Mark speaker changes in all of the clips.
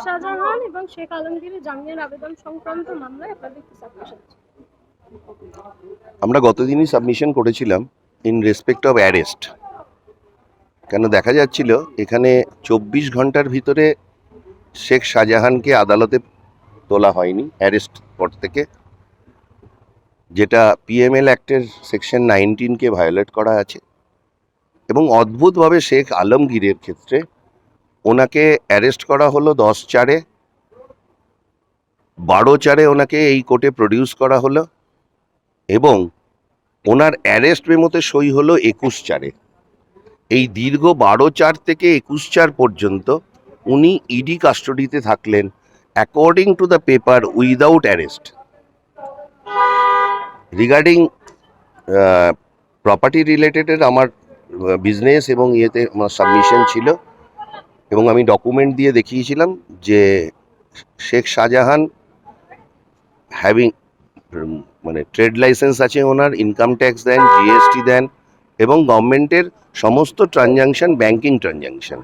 Speaker 1: শাহজাহান এবং শেখ আলমগীরের জামিনের আবেদন সংক্রান্ত মামলায় আপনাদের কি সাবমিশন?
Speaker 2: আমরা গতদিনই সাবমিশন করেছিলাম ইন রেসপেক্ট অফ অ্যারেস্ট। কেন দেখা যাচ্ছিল এখানে 24 ঘন্টার ভিতরে শেখ শাহজাহানকে আদালতে তোলা হয়নি অ্যারেস্ট স্পট থেকে, যেটা পিএমএল অ্যাক্টের সেকশন 19কে ভায়োলেট করা আছে। এবং অদ্ভুতভাবে শেখ আলমগীরের ক্ষেত্রে ওনাকে অ্যারেস্ট করা হলো 10/4, 12/4 ওনাকে এই কোর্টে প্রডিউস করা হলো এবং ওনার অ্যারেস্ট মেমোতে সই হলো 21/4। এই দীর্ঘ 12/4 থেকে 21/4 পর্যন্ত উনি ইডি কাস্টডিতে থাকলেন according to the paper without arrest. Regarding property রিলেটেডের আমার বিজনেস এবং ইয়েতে আমার সাবমিশন ছিল এবং আমি ডকুমেন্ট দিয়ে দেখিয়েছিলাম যে শেখ শাহজাহান হ্যাভিং মানে ট্রেড লাইসেন্স আছে ওনার, ইনকাম ট্যাক্স দেন, জিএসটি দেন এবং গভর্নমেন্টের সমস্ত ট্রানজাকশন ব্যাংকিং ট্রানজাকশন।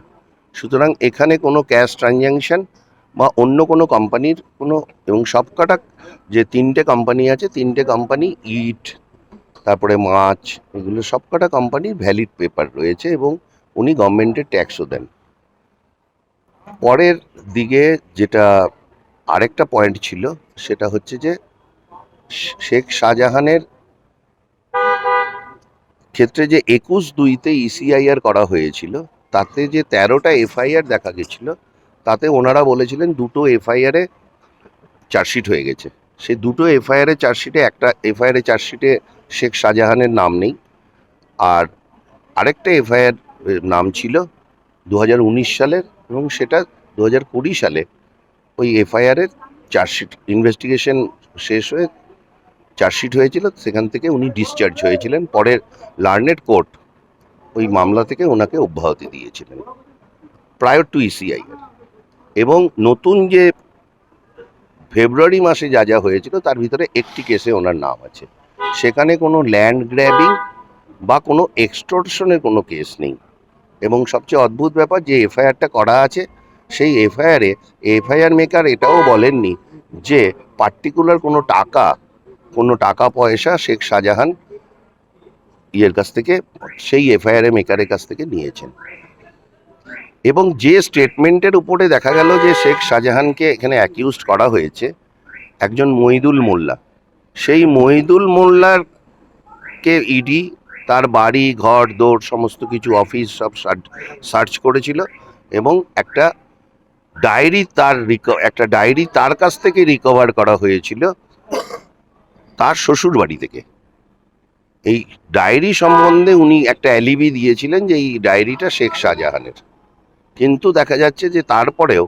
Speaker 2: সুতরাং এখানে কোনো ক্যাশ ট্রানজাকশন বা অন্য কোনো কোম্পানির কোনো, এবং সবকটা যে 3টে কোম্পানি আছে 3টে কোম্পানি ইট, তারপরে মাছ, এগুলো সবকটা কোম্পানির ভ্যালিড পেপার রয়েছে এবং উনি গভর্নমেন্টের ট্যাক্সও দেন। পরের দিকে যেটা আরেকটা পয়েন্ট ছিল সেটা হচ্ছে যে শেখ শাহজাহানের ক্ষেত্রে যে 21/2-তে ইসিআইআর করা হয়েছিল, তাতে যে 13টা এফআইআর দেখা গেছিল, তাতে ওনারা বলেছিলেন 2টো এফআইআরে চার্জশিট হয়ে গেছে। সেই 2টো এফআইআরের চার্জশিটে একটা এফআইআরের চার্জশিটে শেখ শাহজাহানের নাম নেই, আর আরেকটা এফআইআর নাম ছিল 2019 সালের এবং সেটা 2020 সালে ওই এফআইআরের চার্জশিট ইনভেস্টিগেশন শেষ হয়ে চার্জশিট হয়েছিল, সেখান থেকে উনি ডিসচার্জ হয়েছিলেন। পরের লার্নেড কোর্ট ওই মামলা থেকে ওনাকে অব্যাহতি দিয়েছিলেন প্রায়র টু ইসিআইআর। এবং নতুন যে ফেব্রুয়ারি মাসে যা যা হয়েছিল তার ভিতরে একটি কেসে ওনার নাম আছে, সেখানে কোনো ল্যান্ড গ্র্যাবিং বা কোনো এক্সটর্শনের কোনো কেস নেই। এবং সবচেয়ে অদ্ভুত ব্যাপার, যে এফআইআরটা করা আছে সেই এফআইআরে এফআইআর মেকার এটাও বলেননি যে পার্টিকুলার কোনো টাকা পয়সা শেখ শাহজাহান ইয়ের কাছ থেকে, সেই এফআইআর মেকারের কাছ থেকে নিয়েছেন। এবং যে স্টেটমেন্টের উপরে দেখা গেল যে শেখ শাহজাহানকে এখানে অ্যাকিউজড করা হয়েছে একজন মহিদুল মোল্লা, সেই মহিদুল মোল্লারকে ইডি তার বাড়ি ঘর দৌড় সমস্ত কিছু অফিস সব সার্চ করেছিল এবং একটা ডায়েরি তার কাছ থেকে রিকভার করা হয়েছিল তার শ্বশুর বাড়ি থেকে। এই ডায়েরি সম্বন্ধে উনি একটা অ্যালিবি দিয়েছিলেন যে এই ডায়েরিটা শেখ শাহজাহানের, কিন্তু দেখা যাচ্ছে যে তারপরেও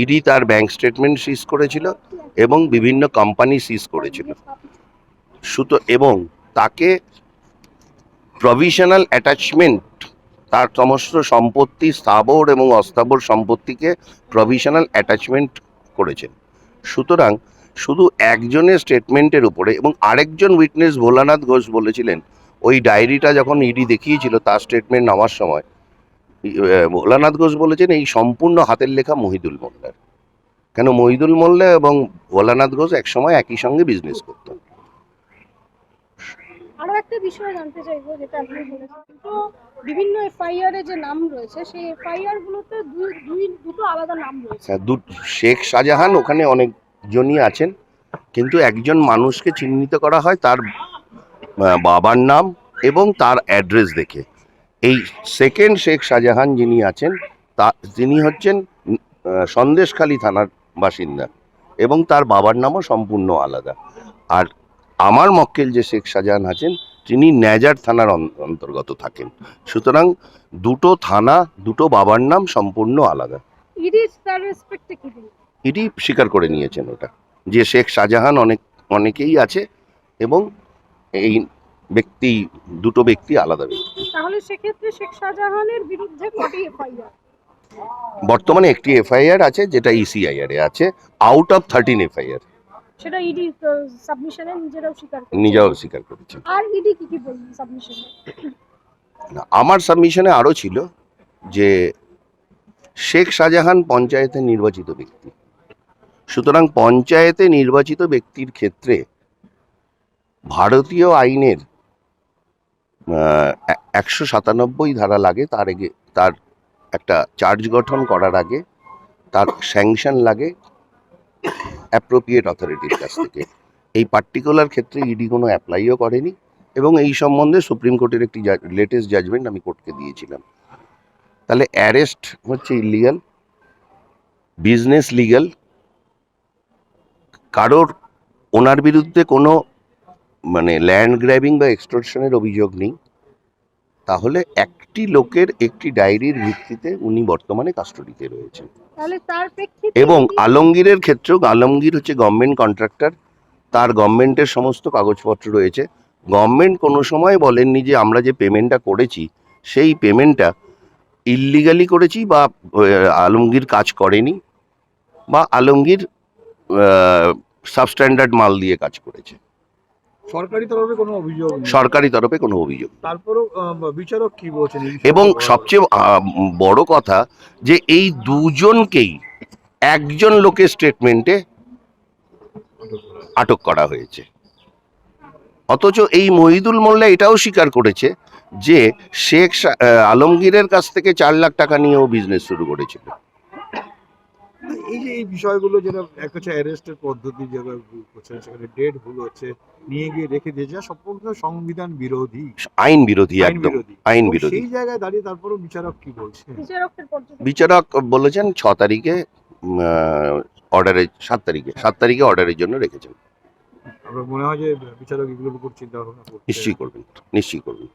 Speaker 2: ইডি তার ব্যাংক স্টেটমেন্ট সিজ করেছিল এবং বিভিন্ন কোম্পানি সিজ করেছিল। এবং তাকে প্রভিশনাল অ্যাটাচমেন্ট, তার সমস্ত সম্পত্তি স্থাবর এবং অস্থাবর সম্পত্তিকে প্রভিশনাল অ্যাটাচমেন্ট করেছেন। সুতরাং শুধু একজনের স্টেটমেন্টের উপরে, এবং আরেকজন উইটনেস ভোলানাথ ঘোষ বলেছিলেন ওই ডায়েরিটা যখন ইডি দেখিয়েছিল তার স্টেটমেন্ট নেওয়ার সময় ভোলানাথ ঘোষ বলেছেন এই সম্পূর্ণ হাতের লেখা মহিদুল মোল্লার। কেন মহিদুল মোল্লা এবং ভোলানাথ ঘোষ একসময় একই সঙ্গে বিজনেস করতেন।
Speaker 1: আরো একটা বিষয় জানতে চাইবো, যেটা আপনি বলেছেন তো বিভিন্ন এফআইআর এ যে নাম রয়েছে সেই এফআইআর গুলোতে দুটো আলাদা নাম রয়েছে।
Speaker 2: শেখ শাহজাহান ওখানে অনেকজনই আছেন, কিন্তু একজন মানুষকে চিহ্নিত করা হয় তার বাবার নাম এবং তার অ্যাড্রেস দেখে। এই সেকেন্ড শেখ শাহজাহান যিনি আছেন তিনি হচ্ছেন সন্দেশখালী থানার বাসিন্দা এবং তার বাবার নামও সম্পূর্ণ আলাদা। আর আমার মক্কেল যে শেখ শাহজাহান আছেন তিনি নেজার থানার অন্তর্গত থাকেন। সুতরাং দুটো থানা, দুটো বাবার নাম সম্পূর্ণ আলাদা। ইডি স্বীকার করে নিয়েছেন ওটা, যে শেখ শাহজাহান অনেকেই আছে এবং এই দুটো ব্যক্তি আলাদা ব্যক্তি।
Speaker 1: তাহলে সেক্ষেত্রে শেখ শাহজাহানের বিরুদ্ধে কটি এফআইআর?
Speaker 2: বর্তমানে একটি এফআইআর আছে যেটা ইসিআইআর এ আছে আউট অফ 13 এফআইআর।
Speaker 1: সেটা ইডি সাবমিশনে
Speaker 2: নিজেও স্বীকার করেছে।
Speaker 1: আর ইডি কি বললেন সাবমিশনে?
Speaker 2: আমার সাবমিশনে আরো ছিল যে শেখ শাহজাহান পঞ্চায়েতে নির্বাচিত ব্যক্তি, সুতরাং পঞ্চায়েতে নির্বাচিত ব্যক্তির ক্ষেত্রে ভারতীয় আইনের 197 ধারা লাগে। তার একটা চার্জ গঠন করার আগে তার স্যাংশন লাগে অ্যাপ্রোপ্রিয়েট অথরিটির কাছ থেকে। এই পার্টিকুলার ক্ষেত্রে ইডি কোনো অ্যাপ্লাইও করেনি এবং এই সম্বন্ধে সুপ্রিম কোর্টের একটি লেটেস্ট জাজমেন্ট আমি কোর্টকে দিয়েছিলাম। তাহলে অ্যারেস্ট হচ্ছে ইলিগাল, বিজনেস লিগ্যাল, কারোর ওনার বিরুদ্ধে কোনো ল্যান্ড গ্র্যাবিং বা এক্সটর্শনের অভিযোগ নেই, তাহলে একটি লোকের একটি ডায়েরির ভিত্তিতে উনি বর্তমানে কাস্টডিতে রয়েছেন।
Speaker 1: তাহলে তার প্রেক্ষিতে
Speaker 2: এবং আলমগীরের ক্ষেত্রেও, আলমগীর হচ্ছে গভর্নমেন্ট কন্ট্রাক্টর, তার গভর্নমেন্টের সমস্ত কাগজপত্র রয়েছে। গভর্নমেন্ট কোনো সময় বলেননি যে আমরা যে পেমেন্টটা করেছি সেই পেমেন্টটা ইললিগালি করেছি বা আলমগীর কাজ করেনি বা আলমগীর সাবস্ট্যান্ডার্ড মাল দিয়ে কাজ করেছে।
Speaker 3: সরকারি তরফে কোনো অভিযোগ নেই।
Speaker 2: সরকারি তরফে কোনো অভিযোগ নেই।
Speaker 3: তারপরেও বিচারক কি বলছেন এই বিষয়ে?
Speaker 2: এবং সবচেয়ে বড় কথা যে এই দুজনকেই একজন লোকের স্টেটমেন্টে আটক করা হয়েছে, অথচ এই মহিদুল মোল্লা এটাও স্বীকার করেছে যে শেখ আলমগীরের কাছ থেকে 4 লাখ টাকা নিয়েও বিজনেস শুরু করেছিল।
Speaker 3: এই যে এই বিষয়গুলো যেটা এক হচ্ছে অ্যারেস্টের পদ্ধতি যেটা করছে, সেখানে ডেট ভুল হচ্ছে, নিয়ে গিয়ে রেখে দিয়ে যা সম্পূর্ণ সংবিধান বিরোধী,
Speaker 2: আইন বিরোধী, একদম আইন
Speaker 3: এবং
Speaker 2: বিরোধী।
Speaker 3: সেই জায়গায় দাঁড়িয়ে তারপরেও বিচারক কি বলছে?
Speaker 1: বিচারকের পর্যন্ত
Speaker 2: বিচারক বলেছেন 6 তারিখে অর্ডারে, 7 তারিখে অর্ডারের জন্য রেখেছেন।
Speaker 3: আমার মনে হয় যে বিচারক এগুলোর উপর চিন্তা ভাবনা করছে।
Speaker 2: নিশ্চয়ই করবেন।